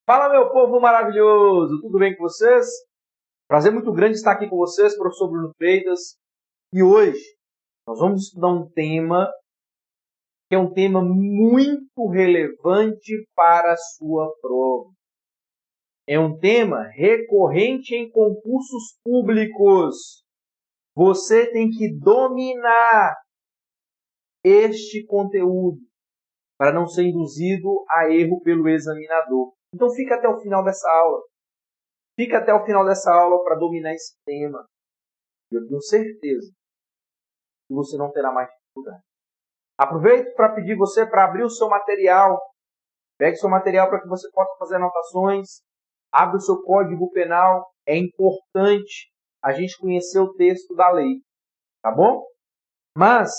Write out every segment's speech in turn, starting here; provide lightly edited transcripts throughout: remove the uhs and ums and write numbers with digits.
Fala, meu povo maravilhoso! Tudo bem com vocês? Prazer muito grande estar aqui com vocês, professor Bruno Freitas. E hoje nós vamos estudar um tema que é um tema muito relevante para a sua prova. É um tema recorrente em concursos públicos. Você tem que dominar este conteúdo para não ser induzido a erro pelo examinador. Então fica até o final dessa aula. Fica até o final dessa aula para dominar esse tema. Eu tenho certeza que você não terá mais dificuldade. Aproveito para pedir você para abrir o seu material. Pegue seu material para que você possa fazer anotações. Abre o seu código penal. É importante a gente conhecer o texto da lei. Tá bom? Mas,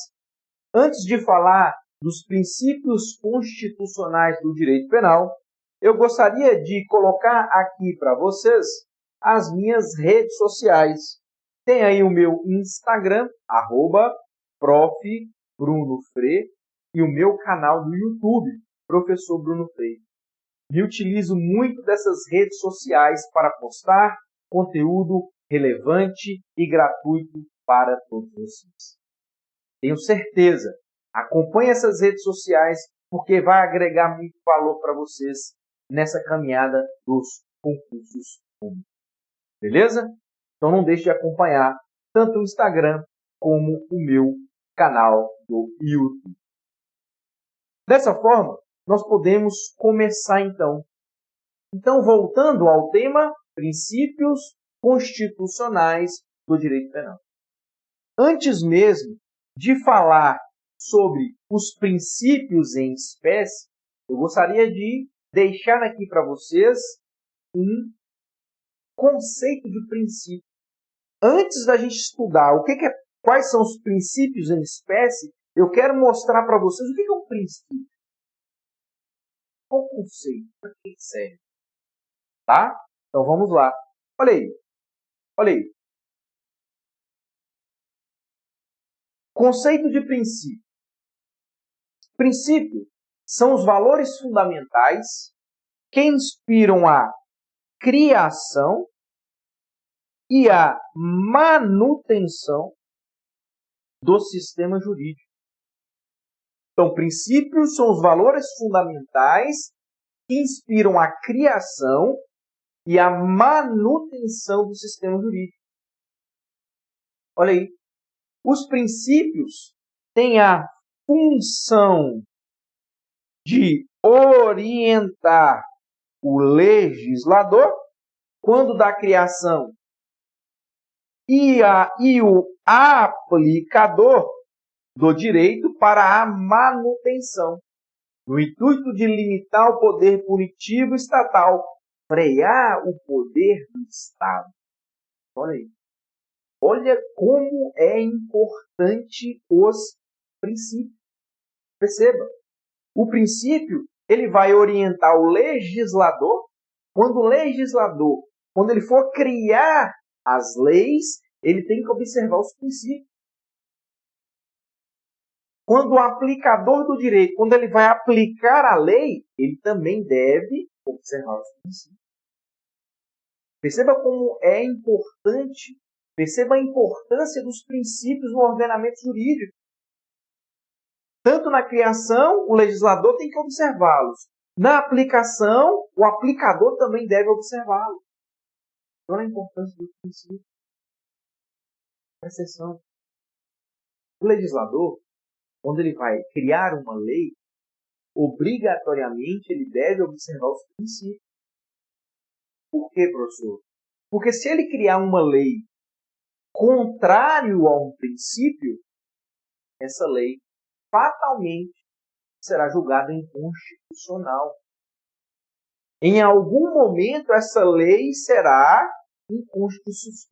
antes de falar dos princípios constitucionais do direito penal, eu gostaria de colocar aqui para vocês as minhas redes sociais. Tem aí o meu Instagram, @prof.brunofre, e o meu canal do YouTube, Professor Bruno Freire. Me utilizo muito dessas redes sociais para postar conteúdo relevante e gratuito para todos vocês. Tenho certeza. Acompanhe essas redes sociais porque vai agregar muito valor para vocês nessa caminhada dos concursos públicos. Beleza? Então não deixe de acompanhar tanto o Instagram como o meu canal do YouTube. Dessa forma, nós podemos começar então. Então, voltando ao tema, princípios constitucionais do direito penal. Antes mesmo de falar sobre os princípios em espécie, eu gostaria de deixar aqui para vocês um conceito de princípio. Antes da gente estudar quais são os princípios em espécie, eu quero mostrar para vocês o que é um princípio. Qual o conceito? Para que serve? Tá? Então vamos lá. Olha aí. Olha aí. Conceito de princípio. Princípio são os valores fundamentais que inspiram a criação e a manutenção do sistema jurídico. Então, princípios são os valores fundamentais que inspiram a criação e a manutenção do sistema jurídico. Olha aí. Os princípios têm a função de orientar o legislador quando da criação e o aplicador do direito para a manutenção, no intuito de limitar o poder punitivo estatal, frear o poder do Estado. Olha aí. Olha como é importante os princípios. Perceba, o princípio ele vai orientar o legislador, quando ele for criar as leis, ele tem que observar os princípios. Quando o aplicador do direito, quando ele vai aplicar a lei, ele também deve observar os princípios. Perceba como é importante, perceba a importância dos princípios no ordenamento jurídico. Tanto na criação, o legislador tem que observá-los. Na aplicação, o aplicador também deve observá-los. Olha a importância dos princípios. Presta atenção. O legislador, quando ele vai criar uma lei, obrigatoriamente ele deve observar os princípios. Por quê, professor? Porque se ele criar uma lei contrário a um princípio, essa lei fatalmente será julgada inconstitucional. Em algum momento, essa lei será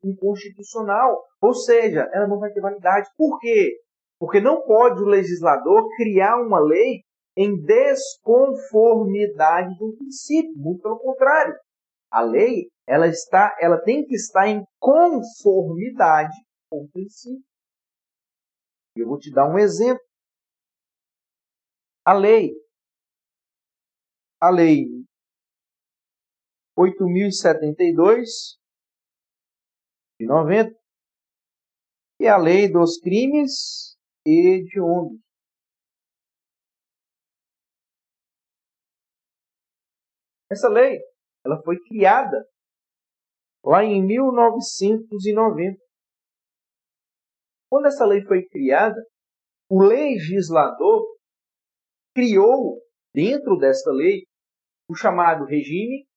inconstitucional. Ou seja, ela não vai ter validade. Por quê? Porque não pode o legislador criar uma lei em desconformidade do princípio. Muito pelo contrário. A lei ela tem que estar em conformidade com o princípio. Eu vou te dar um exemplo. A lei 8.072 de 90, que é a Lei dos Crimes Hediondos. Essa lei, ela foi criada lá em 1990. Quando essa lei foi criada, o legislador criou, dentro dessa lei, o chamado regime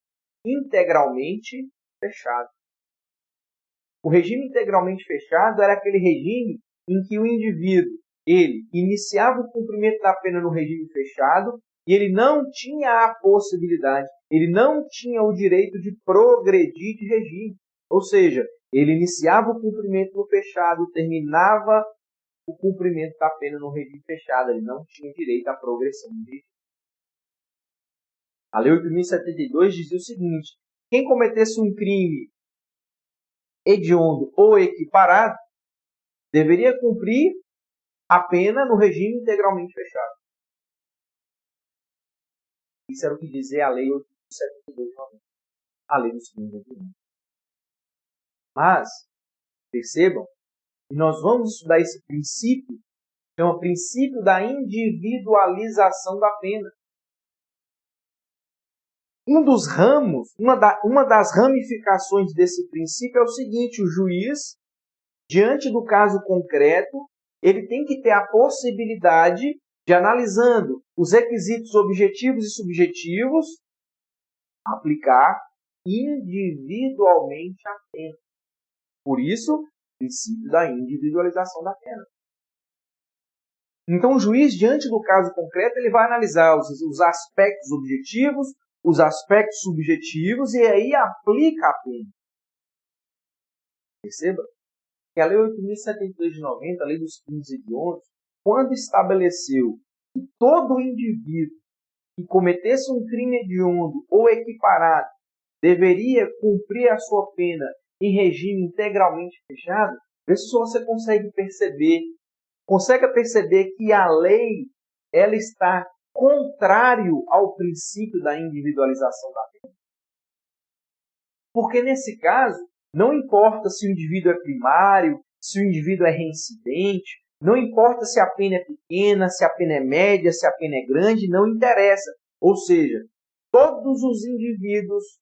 integralmente fechado. O regime integralmente fechado era aquele regime em que o indivíduo, ele iniciava o cumprimento da pena no regime fechado e ele não tinha a possibilidade, ele não tinha o direito de progredir de regime. Ou seja, ele iniciava o cumprimento no fechado, terminava o cumprimento da pena no regime fechado, ele não tinha direito à progressão de regime. A Lei 8.072 dizia o seguinte: quem cometesse um crime hediondo ou equiparado deveria cumprir a pena no regime integralmente fechado. Isso era o que dizia a Lei 8.072, a Lei dos Crimes Hediondos. Mas, percebam, que nós vamos estudar esse princípio, que é o princípio da individualização da pena. Um dos ramos, uma das ramificações desse princípio é o seguinte: o juiz, diante do caso concreto, ele tem que ter a possibilidade de, analisando os requisitos objetivos e subjetivos, aplicar individualmente a pena. Por isso, o princípio da individualização da pena. Então, o juiz, diante do caso concreto, ele vai analisar os aspectos objetivos, os aspectos subjetivos, e aí aplica a pena. Perceba que a Lei 8.072 de 90, a Lei dos Crimes Hediondos, quando estabeleceu que todo indivíduo que cometesse um crime hediondo ou equiparado deveria cumprir a sua pena em regime integralmente fechado, vê se você consegue perceber que a lei ela está contrário ao princípio da individualização da pena. Porque nesse caso, não importa se o indivíduo é primário, se o indivíduo é reincidente, não importa se a pena é pequena, se a pena é média, se a pena é grande, não interessa. Ou seja, todos os indivíduos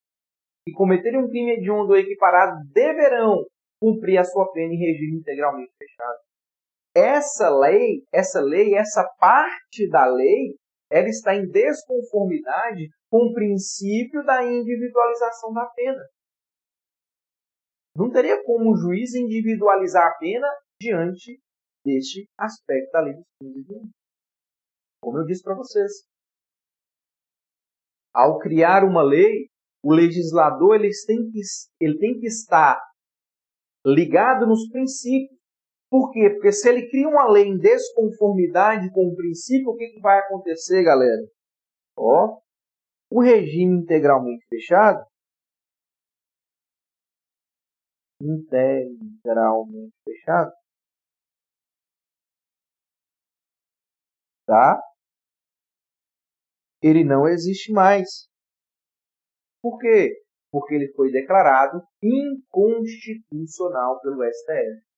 que cometerem um crime hediondo ou equiparado deverão cumprir a sua pena em regime integralmente fechado. Essa parte da lei, ela está em desconformidade com o princípio da individualização da pena. Não teria como o juiz individualizar a pena diante deste aspecto da lei dos crimes hediondos. Como eu disse para vocês, ao criar uma lei, o legislador ele tem que estar ligado nos princípios. Por quê? Porque se ele cria uma lei em desconformidade com o princípio, o que vai acontecer, galera? O regime integralmente fechado, tá? Ele não existe mais. Por quê? Porque ele foi declarado inconstitucional pelo STF.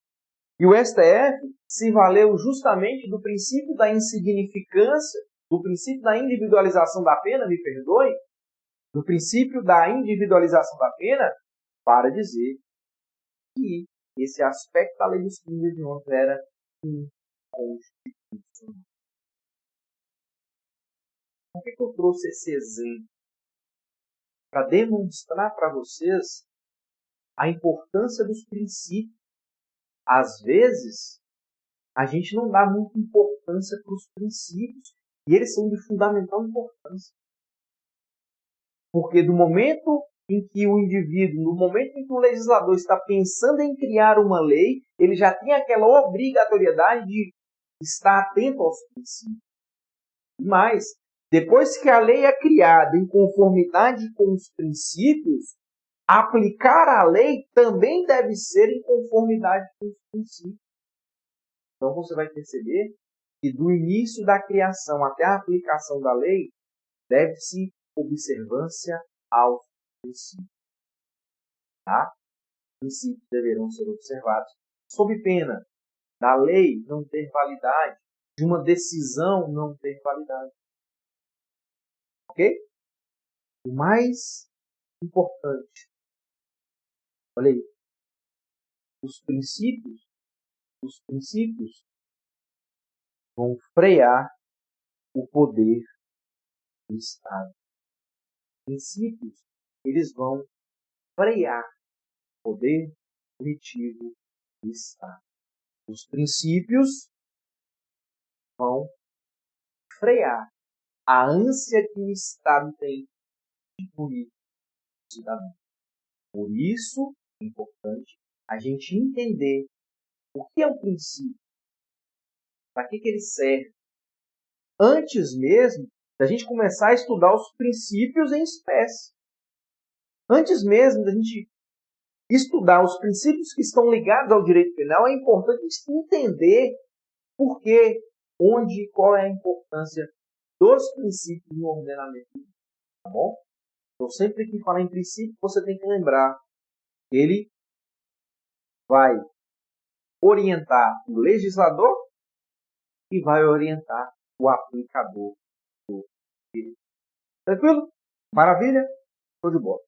E o STF se valeu justamente do princípio da insignificância, do princípio da individualização da pena, me perdoe, do princípio da individualização da pena, para dizer que esse aspecto da lei dos crimes hediondos era inconstitucional. Por que eu trouxe esse exemplo? Para demonstrar para vocês a importância dos princípios. Às vezes, a gente não dá muita importância para os princípios, e eles são de fundamental importância. Porque do momento em que o indivíduo, no momento em que o legislador está pensando em criar uma lei, ele já tem aquela obrigatoriedade de estar atento aos princípios. Mas, depois que a lei é criada em conformidade com os princípios, aplicar a lei também deve ser em conformidade com os princípios. Então você vai perceber que do início da criação até a aplicação da lei, deve-se observância aos princípios. Tá? Princípios deverão ser observados sob pena da lei não ter validade, de uma decisão não ter validade. Ok? O mais importante, olha aí, os princípios vão frear o poder do Estado. Os princípios, eles vão frear o poder punitivo do Estado. Os princípios vão frear a ânsia que o Estado tem de punir o cidadão. Por isso, é importante a gente entender o que é um princípio, para que ele serve, antes mesmo da gente começar a estudar os princípios em espécie. Antes mesmo da gente estudar os princípios que estão ligados ao direito penal, é importante a gente entender por quê, onde e qual é a importância dos princípios no ordenamento. Tá bom? Então, sempre que falar em princípio, você tem que lembrar que ele vai orientar o legislador e vai orientar o aplicador do direito. Tranquilo? Maravilha? Show de bola.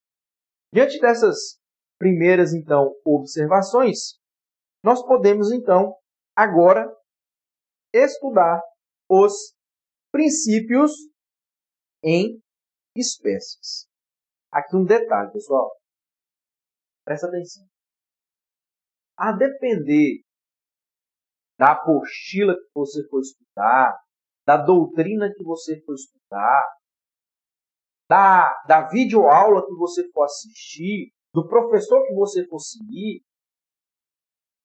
Diante dessas primeiras, então, observações, nós podemos, então, agora estudar os princípios em espécies. Aqui um detalhe, pessoal. Presta atenção. A depender da apostila que você for estudar, da doutrina que você for estudar, da videoaula que você for assistir, do professor que você for seguir,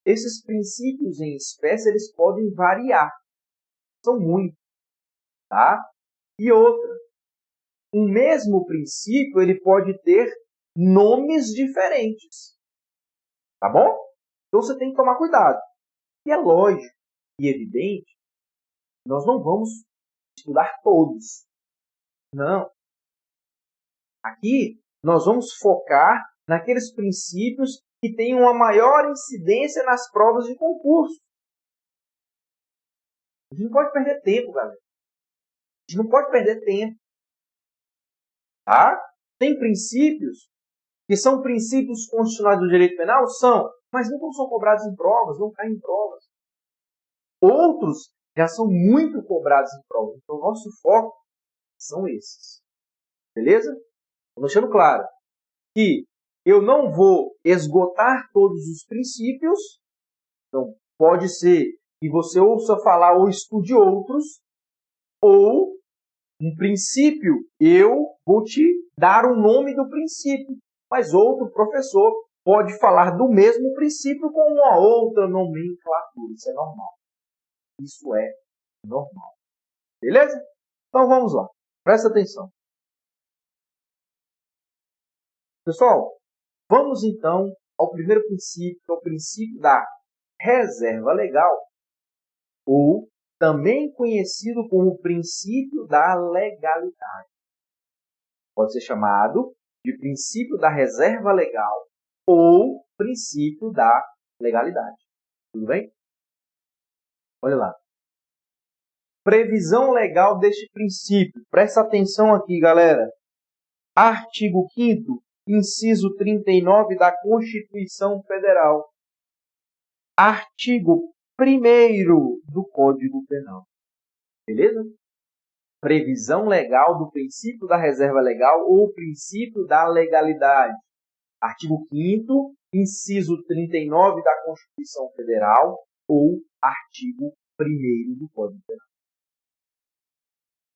esses princípios em espécie, eles podem variar. São muitos. Tá? E outra, o mesmo princípio ele pode ter nomes diferentes. Tá bom? Então você tem que tomar cuidado. E é lógico e evidente, nós não vamos estudar todos. Não. Aqui nós vamos focar naqueles princípios que têm uma maior incidência nas provas de concurso. A gente não pode perder tempo, galera. A gente não pode perder tempo. Tá? Tem princípios que são princípios constitucionais do direito penal? São, mas não são cobrados em provas, não caem em provas. Outros já são muito cobrados em provas. Então, o nosso foco são esses. Beleza? Estou deixando claro que eu não vou esgotar todos os princípios. Então, pode ser que você ouça falar ou estude outros, ou um princípio, eu vou te dar o nome do princípio, mas outro professor pode falar do mesmo princípio com uma outra nomenclatura. Isso é normal. Isso é normal. Beleza? Então vamos lá. Presta atenção. Pessoal, vamos então ao primeiro princípio, que é o princípio da reserva legal, ou também conhecido como princípio da legalidade. Pode ser chamado de princípio da reserva legal ou princípio da legalidade. Tudo bem? Olha lá. Previsão legal deste princípio. Presta atenção aqui, galera. Artigo 5º, inciso 39 da Constituição Federal. Artigo 1º do Código Penal. Beleza? Previsão legal do princípio da reserva legal ou princípio da legalidade. Artigo 5º, inciso 39 da Constituição Federal ou artigo 1º do Código Penal.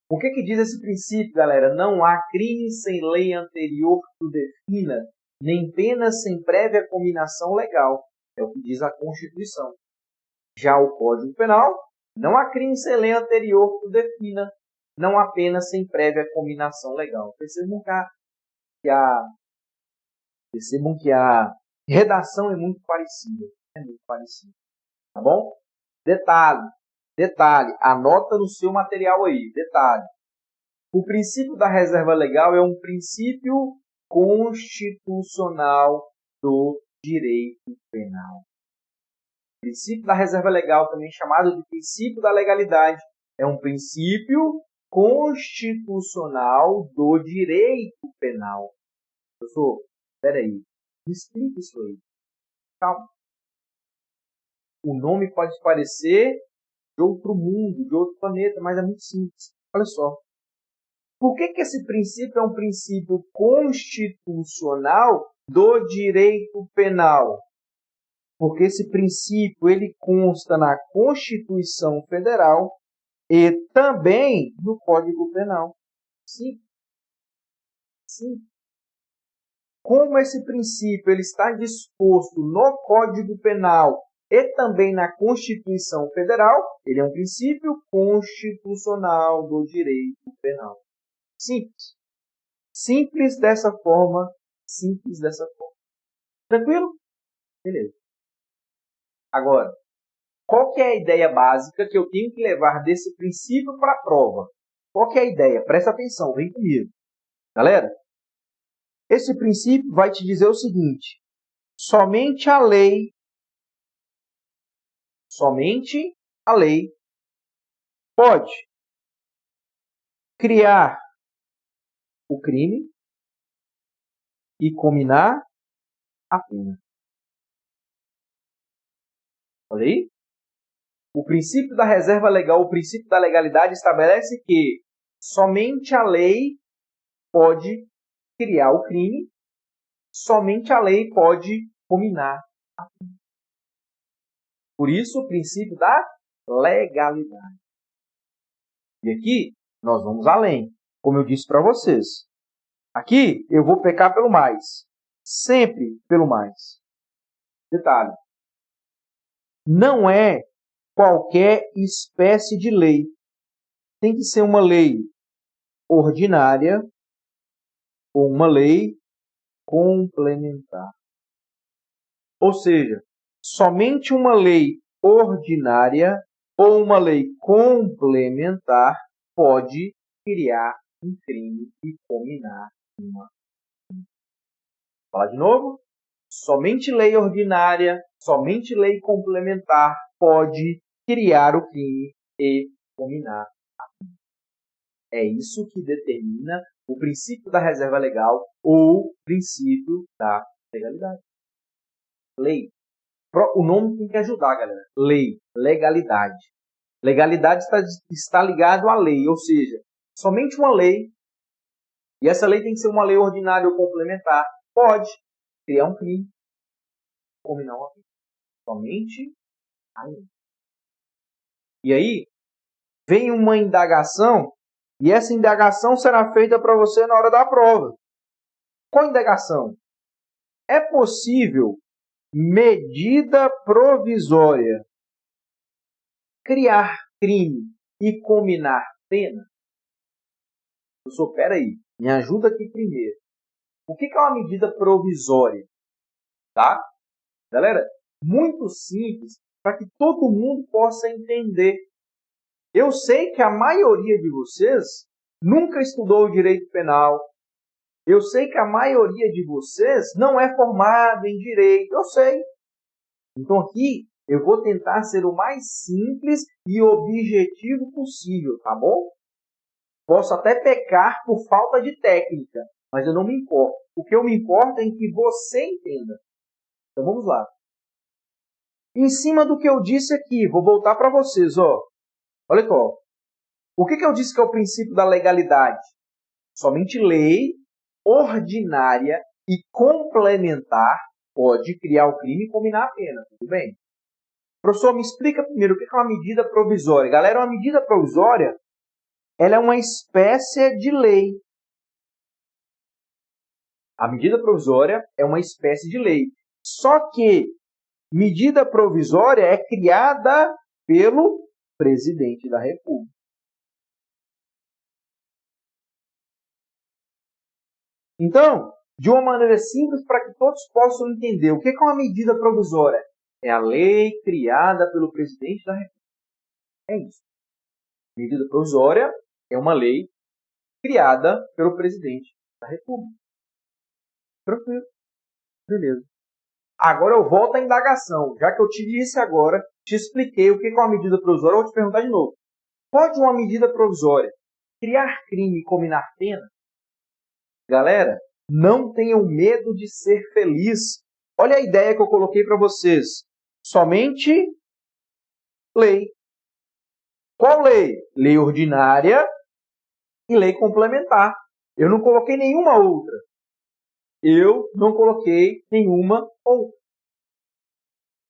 O que diz esse princípio, galera? Não há crime sem lei anterior que o defina, nem pena sem prévia cominação legal. É o que diz a Constituição. Já o Código Penal, não há crime sem lei anterior que o defina, não há pena sem prévia cominação legal. Percebam que a redação é muito parecida. Tá bom? Detalhe, anota no seu material aí. Detalhe. O princípio da reserva legal é um princípio constitucional do direito penal. O princípio da reserva legal, também chamado de princípio da legalidade, é um princípio constitucional do direito penal. Professor, espera aí, me explica isso aí. Calma. O nome pode parecer de outro mundo, de outro planeta, mas é muito simples. Olha só. Por que esse princípio é um princípio constitucional do direito penal? Porque esse princípio ele consta na Constituição Federal e também no Código Penal. Sim. Sim. Como esse princípio ele está disposto no Código Penal e também na Constituição Federal, ele é um princípio constitucional do direito penal. Simples. Simples dessa forma. Simples dessa forma. Tranquilo? Beleza. Agora, qual que é a ideia básica que eu tenho que levar desse princípio para a prova? Qual que é a ideia? Presta atenção, vem comigo. Galera, esse princípio vai te dizer o seguinte: somente a lei pode criar o crime e cominar a pena. Olha aí. O princípio da reserva legal, o princípio da legalidade estabelece que somente a lei pode criar o crime, somente a lei pode cominar a pena. Por isso, o princípio da legalidade. E aqui, nós vamos além. Como eu disse para vocês. Aqui, eu vou pecar pelo mais. Sempre pelo mais. Detalhe. Não é qualquer espécie de lei. Tem que ser uma lei ordinária ou uma lei complementar. Ou seja, somente uma lei ordinária ou uma lei complementar pode criar um crime e cominar uma pena. Vou falar de novo. Somente lei ordinária, somente lei complementar pode criar o crime e cominar a pena. É isso que determina o princípio da reserva legal ou princípio da legalidade. Lei. O nome tem que ajudar, galera. Lei, legalidade. Legalidade está ligado à lei, ou seja, somente uma lei, e essa lei tem que ser uma lei ordinária ou complementar, pode criar um crime, cominar uma pena. Somente a lei. E aí, vem uma indagação, e essa indagação será feita para você na hora da prova. Qual indagação? É possível medida provisória criar crime e cominar pena? Professor, peraí, me ajuda aqui primeiro. O que é uma medida provisória? Tá? Galera, muito simples para que todo mundo possa entender. Eu sei que a maioria de vocês nunca estudou direito penal. Eu sei que a maioria de vocês não é formado em direito. Eu sei. Então aqui eu vou tentar ser o mais simples e objetivo possível, tá bom? Posso até pecar por falta de técnica, mas eu não me importo. O que eu me importo é em que você entenda. Então vamos lá. Em cima do que eu disse aqui, vou voltar para vocês. Olha só. O que eu disse que é o princípio da legalidade? Somente lei ordinária e complementar pode criar o crime e cominar a pena. Tudo bem? Professor, me explica primeiro o que é uma medida provisória. Galera, uma medida provisória ela é uma espécie de lei. A medida provisória é uma espécie de lei. Só que medida provisória é criada pelo presidente da República. Então, de uma maneira simples para que todos possam entender o que é uma medida provisória. É a lei criada pelo presidente da República. É isso. Medida provisória é uma lei criada pelo presidente da República. Tranquilo. Beleza. Agora eu volto à indagação. Já que eu te disse agora, te expliquei o que é uma medida provisória, eu vou te perguntar de novo. Pode uma medida provisória criar crime e combinar pena? Galera, não tenham medo de ser feliz. Olha a ideia que eu coloquei para vocês. Somente lei. Qual lei? Lei ordinária e lei complementar. Eu não coloquei nenhuma outra. Eu não coloquei nenhuma outra.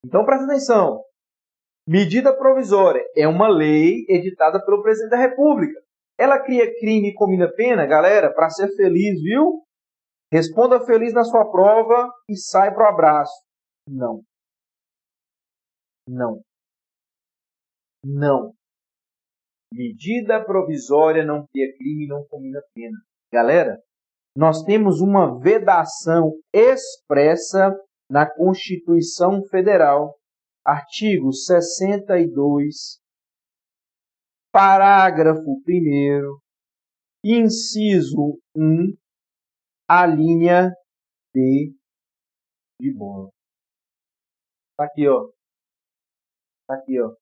Então, presta atenção. Medida provisória é uma lei editada pelo presidente da República. Ela cria crime e combina pena? Galera, para ser feliz, viu? Responda feliz na sua prova e sai pro abraço. Não. Não. Não. Medida provisória não cria crime e não combina pena. Galera, nós temos uma vedação expressa na Constituição Federal, artigo 62, parágrafo 1º, inciso 1, a linha B de bola. Tá aqui, ó. Tá aqui, ó.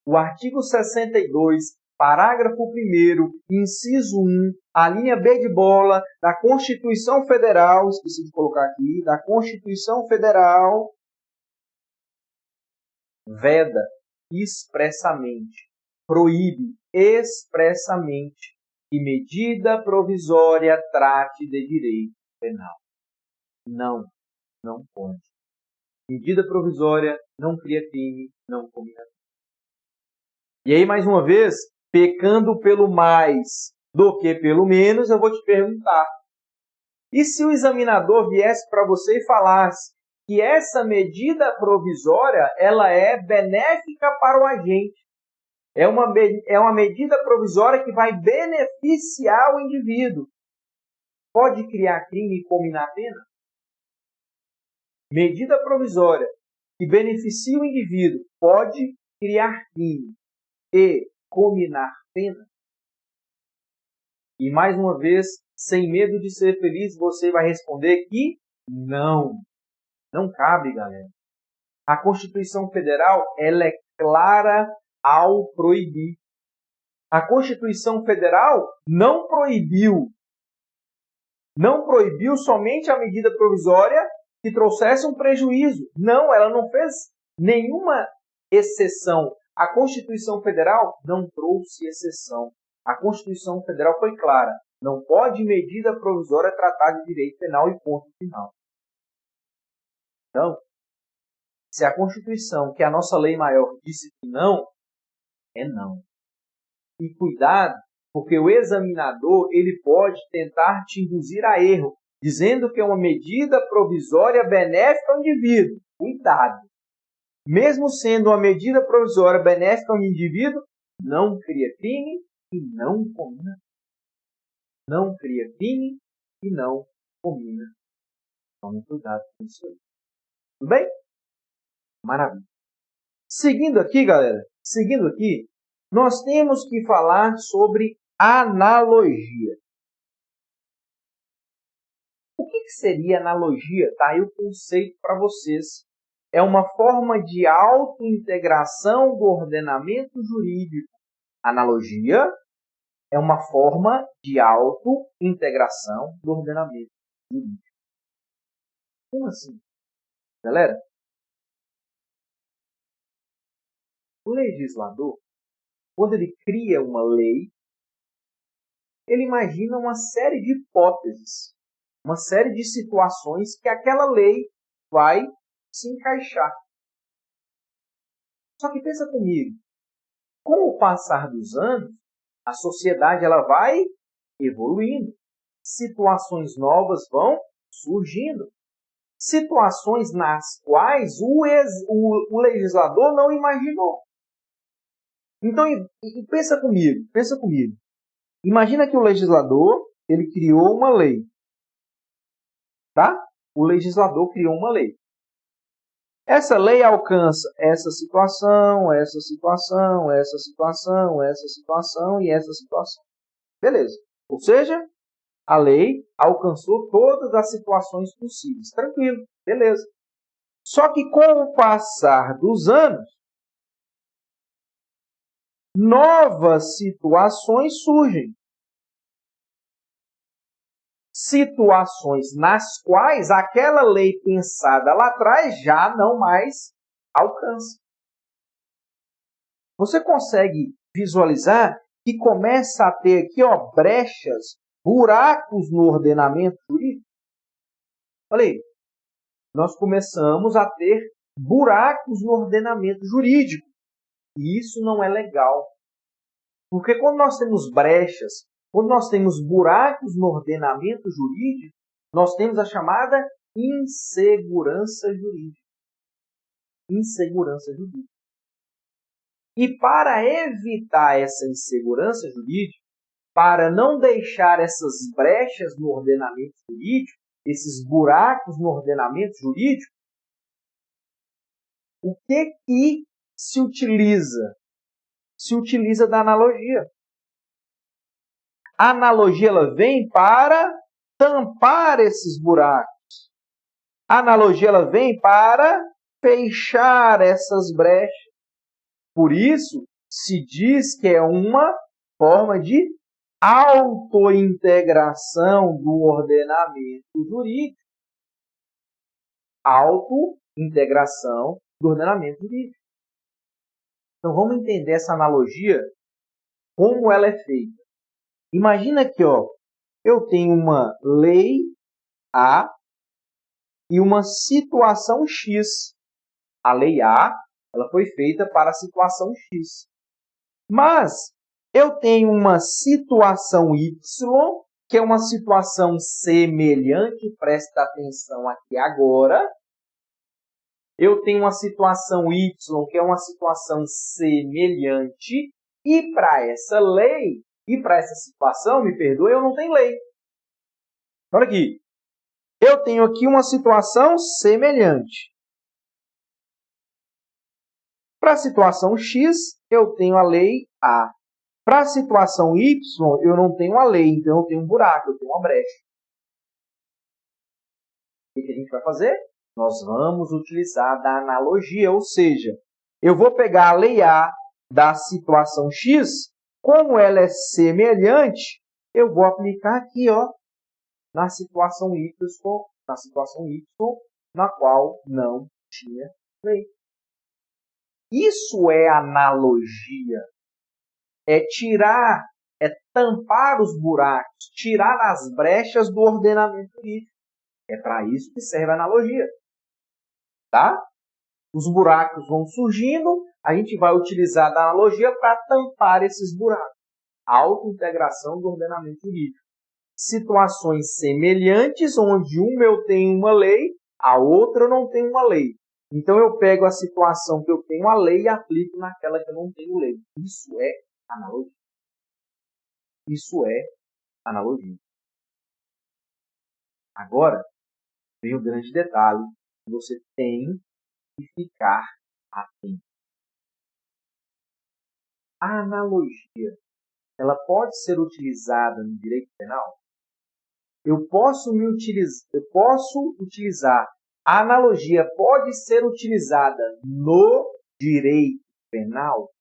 O artigo 62, parágrafo 1º, inciso 1, a linha B de bola da Constituição Federal, esqueci de colocar aqui, da Constituição Federal, veda expressamente, proíbe expressamente que medida provisória trate de direito penal. Não, não pode. Medida provisória não cria crime, não combina. E aí, mais uma vez, pecando pelo mais do que pelo menos, eu vou te perguntar. E se o examinador viesse para você e falasse que essa medida provisória ela é benéfica para o agente? É uma medida provisória que vai beneficiar o indivíduo. Pode criar crime e combinar pena? Medida provisória que beneficia o indivíduo pode criar crime e combinar pena? E mais uma vez, sem medo de ser feliz, você vai responder que não. Não cabe, galera. A Constituição Federal ela é clara ao proibir. A Constituição Federal não proibiu somente a medida provisória que trouxesse um prejuízo. Não, ela não fez nenhuma exceção. A Constituição Federal não trouxe exceção. A Constituição Federal foi clara. Não pode medida provisória tratar de direito penal e ponto final. Então, se a Constituição, que é a nossa lei maior, disse que não, é não. E cuidado, porque o examinador ele pode tentar te induzir a erro, dizendo que é uma medida provisória benéfica ao indivíduo. Cuidado. Mesmo sendo uma medida provisória benéfica ao indivíduo, não cria crime e não combina. Não cria crime e não combina. Tome cuidado com isso aí. Tudo bem? Maravilha. Seguindo aqui, galera, nós temos que falar sobre analogia. O que seria analogia? Tá aí o conceito para vocês. É uma forma de autointegração do ordenamento jurídico. Analogia é uma forma de autointegração do ordenamento jurídico. Como assim? Galera, o legislador, quando ele cria uma lei, ele imagina uma série de hipóteses, uma série de situações que aquela lei vai se encaixar. Só que pensa comigo, com o passar dos anos, a sociedade ela vai evoluindo, situações novas vão surgindo, situações nas quais o legislador não imaginou. Então, pensa comigo. Imagina que o legislador ele criou uma lei, tá? O legislador criou uma lei. Essa lei alcança essa situação, essa situação, essa situação, essa situação e essa situação. Beleza. Ou seja, a lei alcançou todas as situações possíveis. Tranquilo, beleza. Só que com o passar dos anos, novas situações surgem. Situações nas quais aquela lei pensada lá atrás já não mais alcança. Você consegue visualizar que começa a ter aqui, brechas, buracos no ordenamento jurídico? Olha aí, nós começamos a ter buracos no ordenamento jurídico. E isso não é legal. Porque quando nós temos brechas, quando nós temos buracos no ordenamento jurídico, nós temos a chamada insegurança jurídica. Insegurança jurídica. E para evitar essa insegurança jurídica, para não deixar essas brechas no ordenamento jurídico, esses buracos no ordenamento jurídico, o que se utiliza? Se utiliza da analogia. A analogia ela vem para tampar esses buracos. A analogia ela vem para fechar essas brechas. Por isso, se diz que é uma forma de autointegração do ordenamento jurídico. Autointegração do ordenamento jurídico. Então, vamos entender essa analogia, como ela é feita. Imagina que eu tenho uma lei A e uma situação X. A lei A ela foi feita para a situação X. Mas eu tenho uma situação Y, que é uma situação semelhante, presta atenção aqui agora. Eu tenho uma situação Y, que é uma situação semelhante, e para essa lei, e para essa situação, me perdoe, eu não tenho lei. Olha aqui. Eu tenho aqui uma situação semelhante. Para a situação X, eu tenho a lei A. Para a situação Y, eu não tenho a lei, então eu tenho um buraco, eu tenho uma brecha. O que a gente vai fazer? Nós vamos utilizar da analogia, ou seja, eu vou pegar a lei A da situação X, como ela é semelhante, eu vou aplicar aqui, na situação Y, na qual não tinha lei. Isso é analogia. É tampar os buracos, tirar as brechas do ordenamento jurídico. É para isso que serve a analogia. Tá? Os buracos vão surgindo, a gente vai utilizar da analogia para tampar esses buracos. Autointegração do ordenamento jurídico. Situações semelhantes, onde uma eu tenho uma lei, a outra eu não tenho uma lei. Então eu pego a situação que eu tenho a lei e aplico naquela que eu não tenho lei. Isso é analogia. Isso é analogia. Agora, vem o grande detalhe. Você tem que ficar atento. A analogia, ela pode ser utilizada no direito penal? Eu posso utilizar. A analogia pode ser utilizada no direito penal?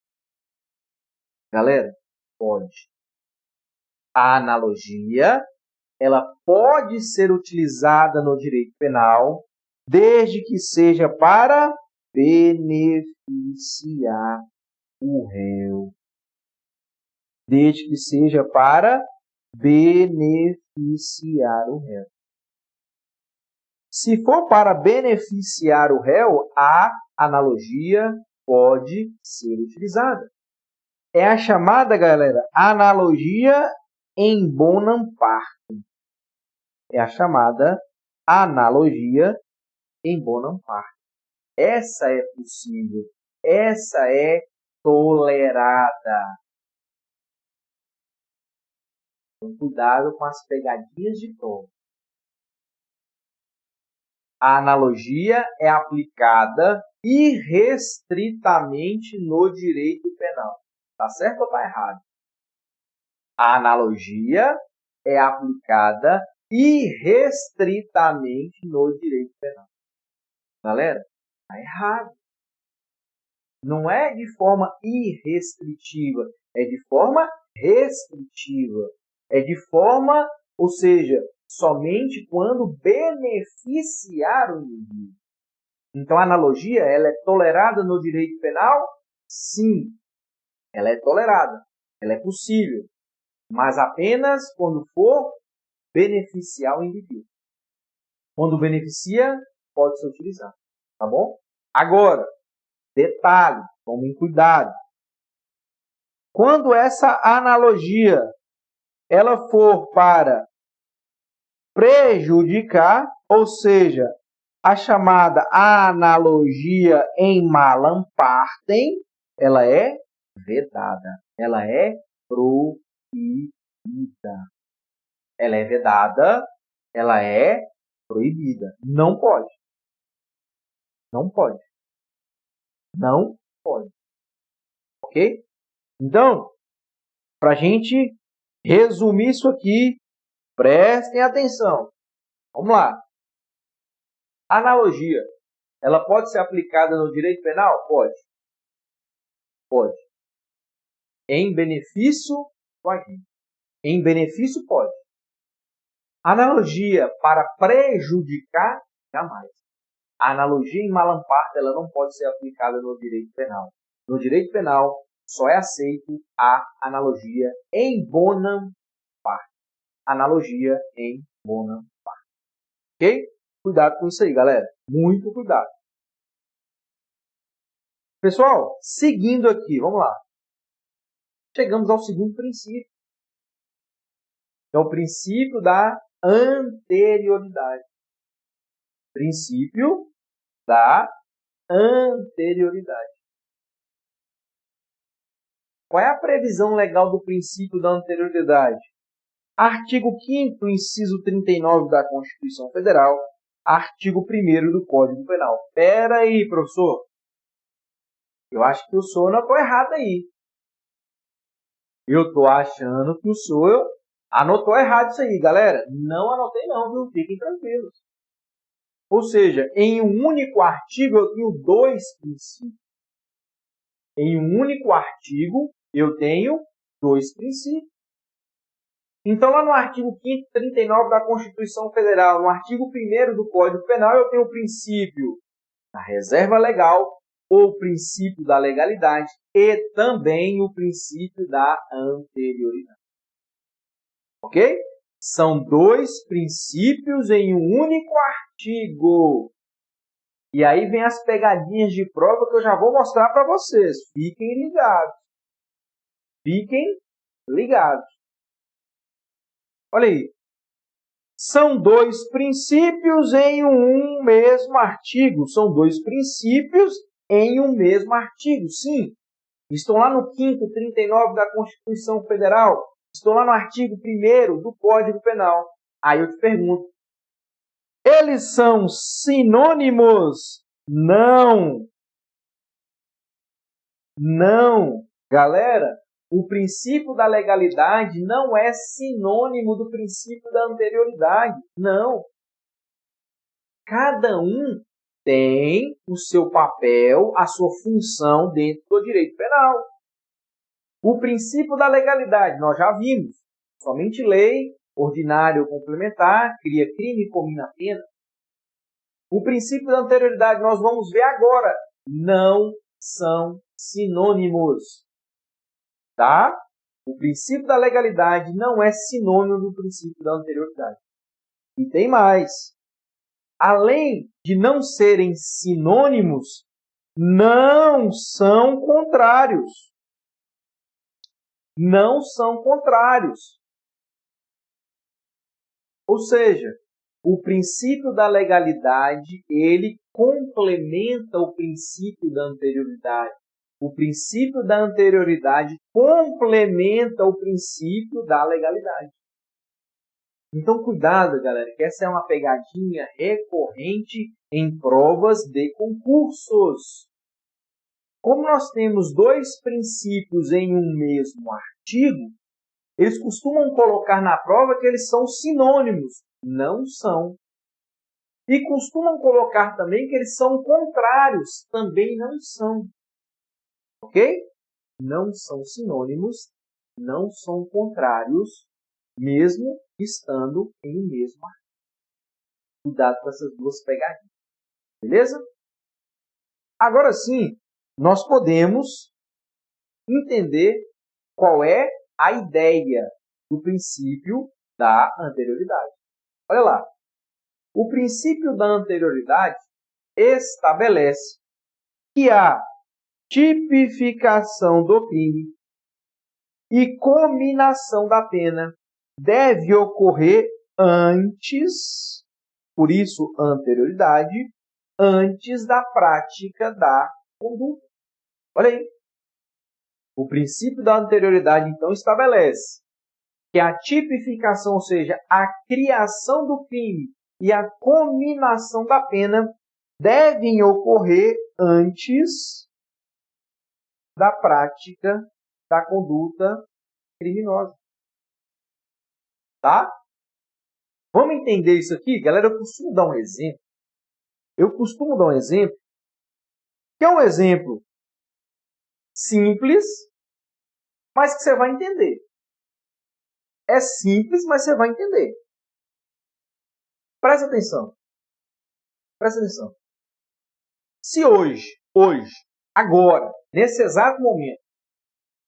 Galera, pode. A analogia, ela pode ser utilizada no direito penal, desde que seja para beneficiar o réu. Desde que seja para beneficiar o réu. Se for para beneficiar o réu, a analogia pode ser utilizada. É a chamada, galera, analogia em bonam partem. É a chamada analogia em bonam partem. Essa é possível. Essa é tolerada. Então, cuidado com as pegadinhas de prova. A analogia é aplicada irrestritamente no direito penal. Tá certo ou tá errado? A analogia é aplicada irrestritamente no direito penal. Galera, está errado. Não é de forma irrestritiva, é de forma restritiva. É de forma, ou seja, somente quando beneficiar o indivíduo. Então, a analogia, ela é tolerada no direito penal? Sim, ela é tolerada, ela é possível, mas apenas quando for beneficiar o indivíduo. Quando beneficia, pode ser utilizado, tá bom? Agora, detalhe, tomem cuidado. Quando essa analogia ela for para prejudicar, ou seja, a chamada analogia em malam partem, ela é vedada, ela é proibida. Ela é vedada, ela é proibida. Não pode. Não pode. Não pode. Ok? Então, para a gente resumir isso aqui, prestem atenção. Vamos lá. Analogia. Ela pode ser aplicada no direito penal? Pode. Pode. Em benefício do agente. Em benefício, pode. Analogia para prejudicar? Jamais. A analogia em malam partem, ela não pode ser aplicada no direito penal. No direito penal, só é aceito a analogia em bonam parte. Analogia em bonam parte. Ok? Cuidado com isso aí, galera. Muito cuidado. Pessoal, seguindo aqui, vamos lá. Chegamos ao segundo princípio. É o princípio da anterioridade. Princípio da anterioridade. Qual é a previsão legal do princípio da anterioridade? Artigo 5º, inciso 39 da Constituição Federal, artigo 1º do Código Penal. Pera aí, professor. Eu acho que o senhor não estou errado aí. Eu estou achando que o senhor anotou errado isso aí, galera. Não anotei não, viu? Fiquem tranquilos. Ou seja, em um único artigo eu tenho dois princípios. Em um único artigo eu tenho dois princípios. Então, lá no artigo 5º, 39 da Constituição Federal, no artigo 1º do Código Penal, eu tenho o princípio da reserva legal, ou o princípio da legalidade, e também o princípio da anterioridade. Ok? São dois princípios em um único artigo. E aí vem as pegadinhas de prova que eu já vou mostrar para vocês. Fiquem ligados. Fiquem ligados. Olha aí. São dois princípios em um mesmo artigo. São dois princípios em um mesmo artigo. Sim. Estão lá no 5º, 39 da Constituição Federal. Estão lá no artigo 1º do Código Penal. Aí eu te pergunto. Eles são sinônimos? Não. Não. Galera, o princípio da legalidade não é sinônimo do princípio da anterioridade. Não. Cada um tem o seu papel, a sua função dentro do direito penal. O princípio da legalidade, nós já vimos. Somente lei, ordinário ou complementar, cria crime e comina pena. O princípio da anterioridade, nós vamos ver agora. Não são sinônimos. Tá? O princípio da legalidade não é sinônimo do princípio da anterioridade. E tem mais. Além de não serem sinônimos, não são contrários. Não são contrários. Ou seja, o princípio da legalidade, ele complementa o princípio da anterioridade. O princípio da anterioridade complementa o princípio da legalidade. Então, cuidado, galera, que essa é uma pegadinha recorrente em provas de concursos. Como nós temos dois princípios em um mesmo artigo, Eles costumam colocar na prova que eles são sinônimos. Não são. E costumam colocar também que eles são contrários. Também não são. Ok? Não são sinônimos, não são contrários, mesmo estando em um mesmo artigo. Cuidado com essas duas pegadinhas. Beleza? Agora sim, nós podemos entender qual é a ideia do princípio da anterioridade. Olha lá. O princípio da anterioridade estabelece que a tipificação do crime e cominação da pena deve ocorrer antes, por isso anterioridade, antes da prática da conduta. Olha aí. O princípio da anterioridade, então, estabelece que a tipificação, ou seja, a criação do crime e a cominação da pena devem ocorrer antes da prática da conduta criminosa. Tá? Vamos entender isso aqui? Galera, eu costumo dar um exemplo. Que é um exemplo simples, mas que você vai entender. É simples, mas você vai entender. Presta atenção. Se hoje, agora, nesse exato momento,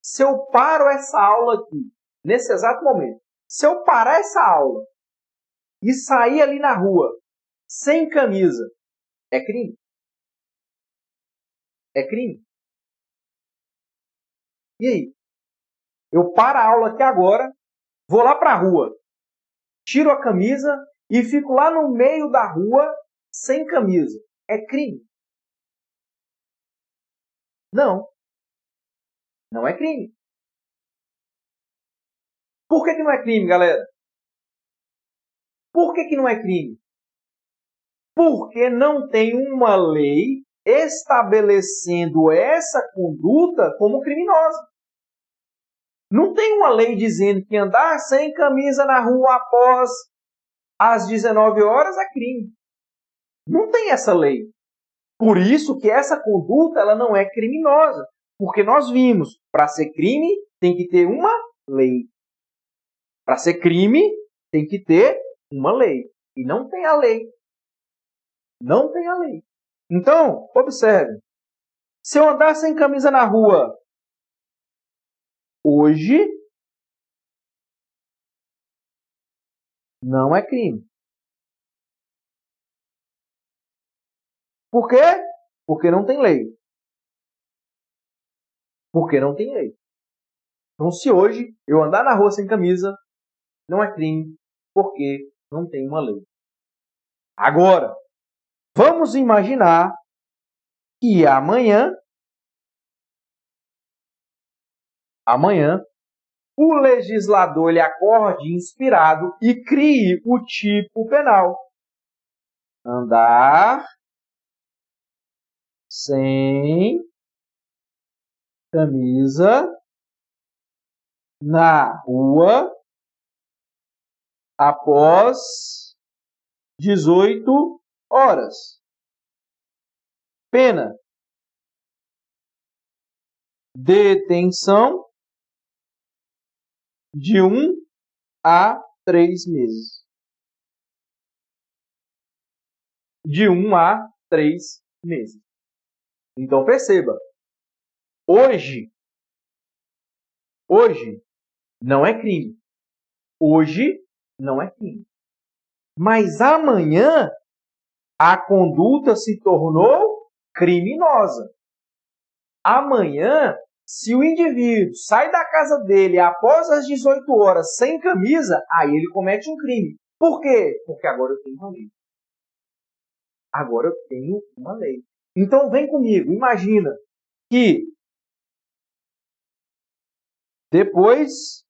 se eu paro essa aula aqui, nesse exato momento, se eu parar essa aula e sair ali na rua sem camisa, é crime? É crime? E aí? Eu paro a aula aqui agora, vou lá para a rua, tiro a camisa e fico lá no meio da rua sem camisa. É crime? Não. Não é crime. Por que não é crime, galera? Por que não é crime? Porque não tem uma lei estabelecendo essa conduta como criminosa. Não tem uma lei dizendo que andar sem camisa na rua após as 19 horas é crime. Não tem essa lei. Por isso que essa conduta ela não é criminosa. Porque nós vimos, para ser crime, tem que ter uma lei. Para ser crime, tem que ter uma lei. E não tem a lei. Não tem a lei. Então, observe. Se eu andar sem camisa na rua hoje, não é crime. Por quê? Porque não tem lei. Porque não tem lei. Então, se hoje eu andar na rua sem camisa, não é crime, porque não tem uma lei. Agora, vamos imaginar que amanhã, o legislador ele acorde inspirado e crie o tipo penal. Andar sem camisa na rua após 18 horas. Pena: detenção de 1 a 3 meses. De 1 a 3 meses. Então perceba, hoje não é crime. Hoje não é crime. Mas amanhã a conduta se tornou criminosa. Amanhã, se o indivíduo sai da casa dele após as 18 horas sem camisa, aí ele comete um crime. Por quê? Porque agora eu tenho uma lei. Agora eu tenho uma lei. Então vem comigo, imagina que depois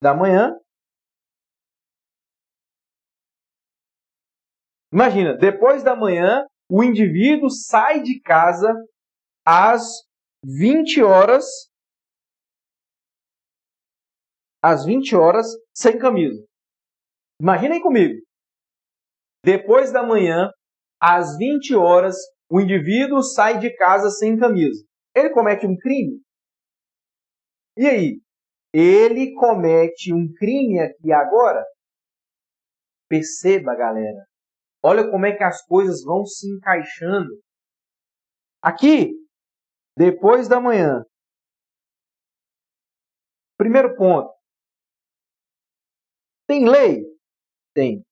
da manhã, imagina, depois da manhã, o indivíduo sai de casa às 20 horas, às 20 horas, sem camisa. Imaginem comigo. Depois da manhã, às 20 horas, o indivíduo sai de casa sem camisa. Ele comete um crime? E aí? Ele comete um crime aqui agora? Perceba, galera. Olha como é que as coisas vão se encaixando. Aqui, depois da manhã. Primeiro ponto. Tem lei? Tem.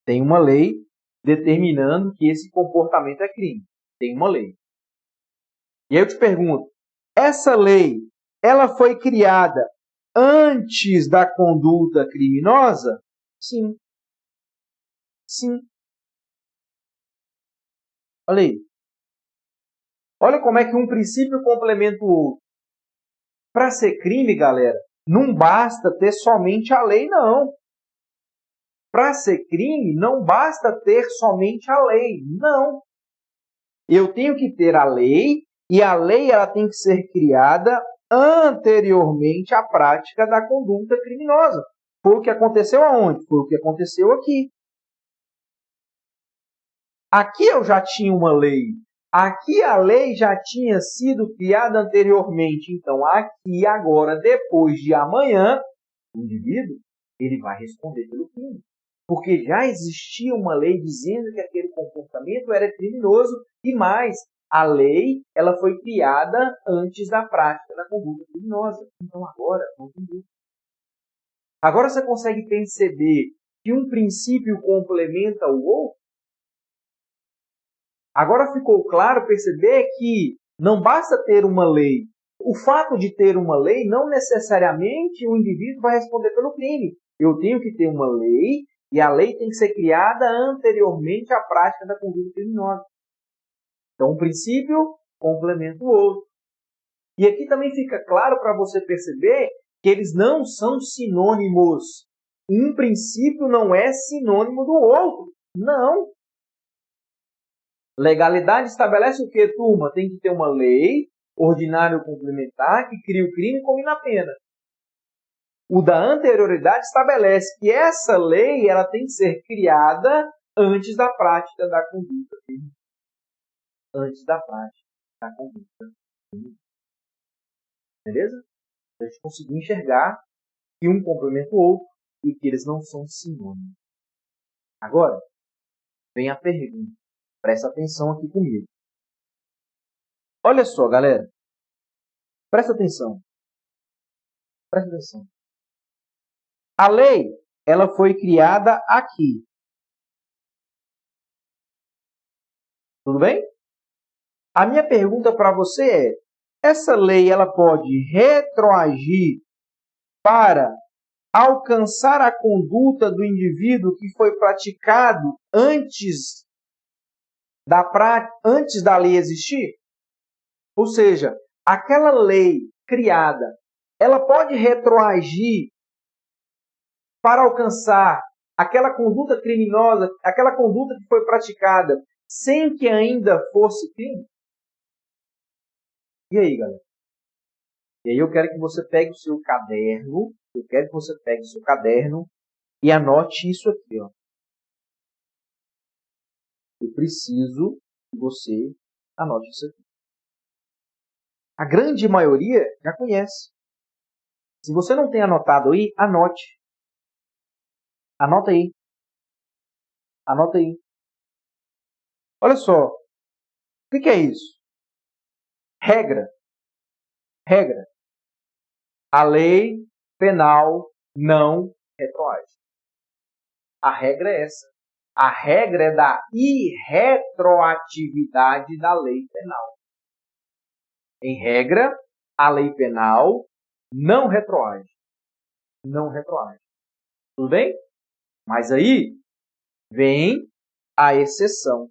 Tem uma lei determinando que esse comportamento é crime. Tem uma lei. E aí eu te pergunto, essa lei, ela foi criada antes da conduta criminosa? Sim. Sim. Olha aí. Olha como é que um princípio complementa o outro. Para ser crime, galera, não basta ter somente a lei, não. Para ser crime, não basta ter somente a lei. Não. Eu tenho que ter a lei, e a lei ela tem que ser criada anteriormente à prática da conduta criminosa. Foi o que aconteceu aonde? Foi o que aconteceu aqui. Aqui eu já tinha uma lei. Aqui a lei já tinha sido criada anteriormente. Então, aqui, agora, depois de amanhã, o indivíduo ele vai responder pelo crime. Porque já existia uma lei dizendo que aquele comportamento era criminoso e mais, a lei ela foi criada antes da prática da conduta criminosa. Então agora, agora você consegue perceber que um princípio complementa o outro? Agora ficou claro perceber que não basta ter uma lei. O fato de ter uma lei não necessariamente o indivíduo vai responder pelo crime. Eu tenho que ter uma lei e a lei tem que ser criada anteriormente à prática da conduta criminosa. Então, um princípio complementa o outro. E aqui também fica claro para você perceber que eles não são sinônimos. Um princípio não é sinônimo do outro. Não. Legalidade estabelece o que, turma? Tem que ter uma lei ordinária complementar que cria o crime e combina a pena. O da anterioridade estabelece que essa lei ela tem que ser criada antes da prática da conduta. Antes da prática da conduta. Beleza? A gente conseguir enxergar que um complementa o outro e que eles não são sinônimos. Agora, vem a pergunta. Presta atenção aqui comigo. Olha só, galera. Presta atenção. Presta atenção. A lei, ela foi criada aqui. Tudo bem? A minha pergunta para você é, essa lei ela pode retroagir para alcançar a conduta do indivíduo que foi praticado antes da lei existir? Ou seja, aquela lei criada, ela pode retroagir para alcançar aquela conduta criminosa, aquela conduta que foi praticada sem que ainda fosse crime? E aí, galera? E aí eu quero que você pegue o seu caderno, e anote isso aqui, ó. Eu preciso que você anote isso aqui. A grande maioria já conhece. Se você não tem anotado aí, anote. Anota aí. Anota aí. Olha só. O que é isso? Regra. Regra. A lei penal não retroage. A regra é essa. A regra é da irretroatividade da lei penal. Em regra, a lei penal não retroage. Não retroage. Tudo bem? Mas aí vem a exceção.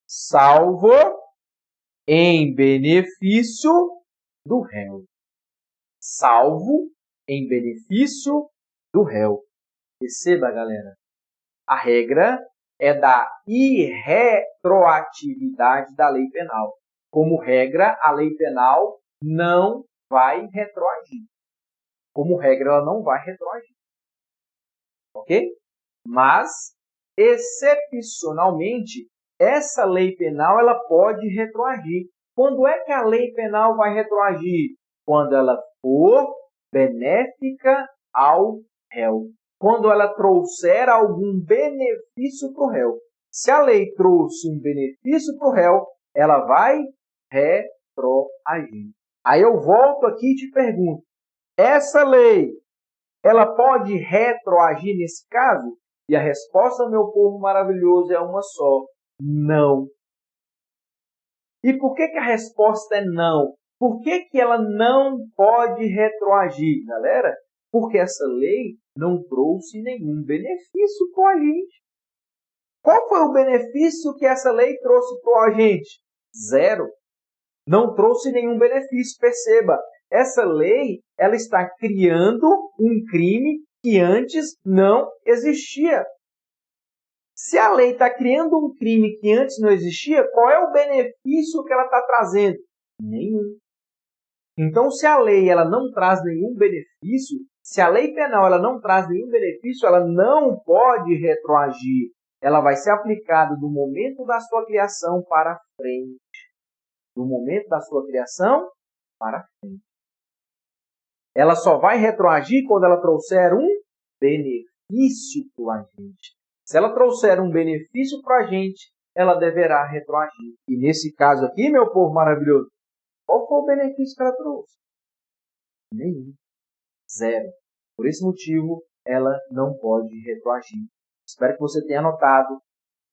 Salvo em benefício do réu. Salvo em benefício do réu. Perceba, galera. A regra é da irretroatividade da lei penal. Como regra, a lei penal não vai retroagir. Como regra, ela não vai retroagir. Ok? Mas, excepcionalmente, essa lei penal ela pode retroagir. Quando é que a lei penal vai retroagir? Quando ela for benéfica ao réu. Quando ela trouxer algum benefício para o réu. Se a lei trouxe um benefício para o réu, ela vai retroagir. Aí eu volto aqui e te pergunto, essa lei, ela pode retroagir nesse caso? E a resposta, meu povo maravilhoso, é uma só. Não. E por que a resposta é não? Por que ela não pode retroagir, galera? Porque essa lei não trouxe nenhum benefício para a gente. Qual foi o benefício que essa lei trouxe para a gente? Zero. Não trouxe nenhum benefício. Perceba, essa lei ela está criando um crime que antes não existia. Se a lei está criando um crime que antes não existia, qual é o benefício que ela está trazendo? Nenhum. Então, se a lei ela não traz nenhum benefício, se a lei penal ela não traz nenhum benefício, ela não pode retroagir. Ela vai ser aplicada do momento da sua criação para frente. Do momento da sua criação para frente. Ela só vai retroagir quando ela trouxer um benefício para a gente. Se ela trouxer um benefício para a gente, ela deverá retroagir. E nesse caso aqui, meu povo maravilhoso, qual foi o benefício que ela trouxe? Nenhum. Zero. Por esse motivo, ela não pode retroagir. Espero que você tenha anotado.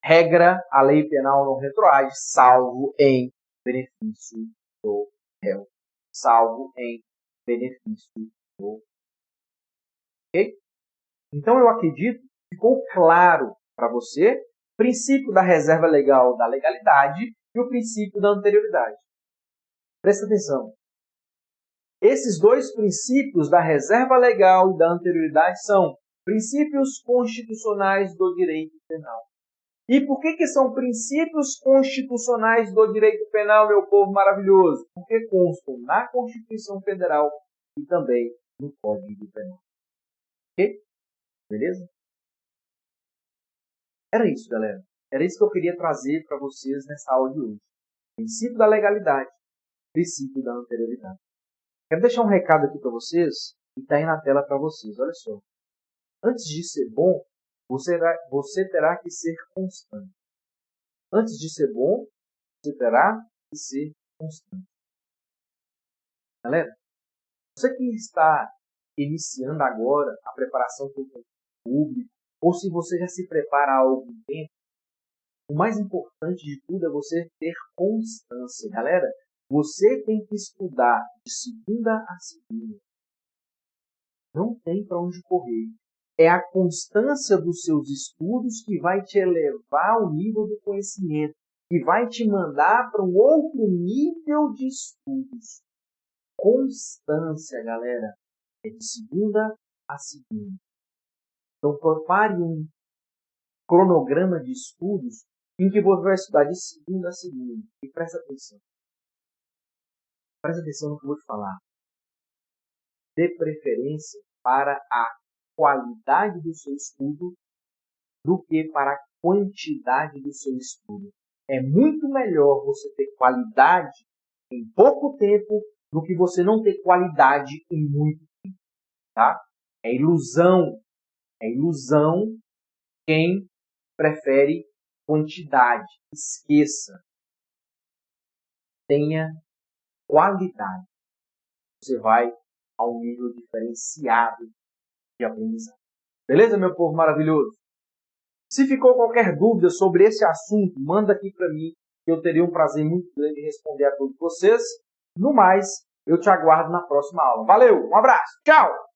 Regra, a lei penal não retroage, salvo em benefício do réu. Salvo em benefício do réu. Ok? Então, eu acredito que ficou claro para você o princípio da reserva legal da legalidade e o princípio da anterioridade. Presta atenção. Esses dois princípios da reserva legal e da anterioridade são princípios constitucionais do direito penal. E por que são princípios constitucionais do direito penal, meu povo maravilhoso? Porque constam na Constituição Federal e também no Código Penal. Ok? Beleza? Era isso, galera. Era isso que eu queria trazer para vocês nessa aula de hoje. Princípio da legalidade, princípio da anterioridade. Quero deixar um recado aqui para vocês e está aí na tela para vocês. Olha só. Antes de ser bom, você terá que ser constante. Antes de ser bom, você terá que ser constante. Galera, você que está iniciando agora a preparação para o concurso público, ou se você já se prepara há algum tempo, o mais importante de tudo é você ter constância. Galera, você tem que estudar de segunda a segunda. Não tem para onde correr. É a constância dos seus estudos que vai te elevar ao nível do conhecimento, que vai te mandar para um outro nível de estudos. Constância, galera, é de segunda a segunda. Então, prepare um cronograma de estudos em que você vai estudar de segunda a segunda. E presta atenção. Presta atenção no que eu vou te falar. Dê preferência para a qualidade do seu estudo do que para a quantidade do seu estudo. É muito melhor você ter qualidade em pouco tempo do que você não ter qualidade em muito tempo. Tá? É ilusão quem prefere quantidade. Esqueça. Tenha qualidade. Você vai a um nível diferenciado de aprendizagem. Beleza, meu povo maravilhoso? Se ficou qualquer dúvida sobre esse assunto, manda aqui para mim, que eu teria um prazer muito grande em responder a todos vocês. No mais, eu te aguardo na próxima aula. Valeu, um abraço, tchau!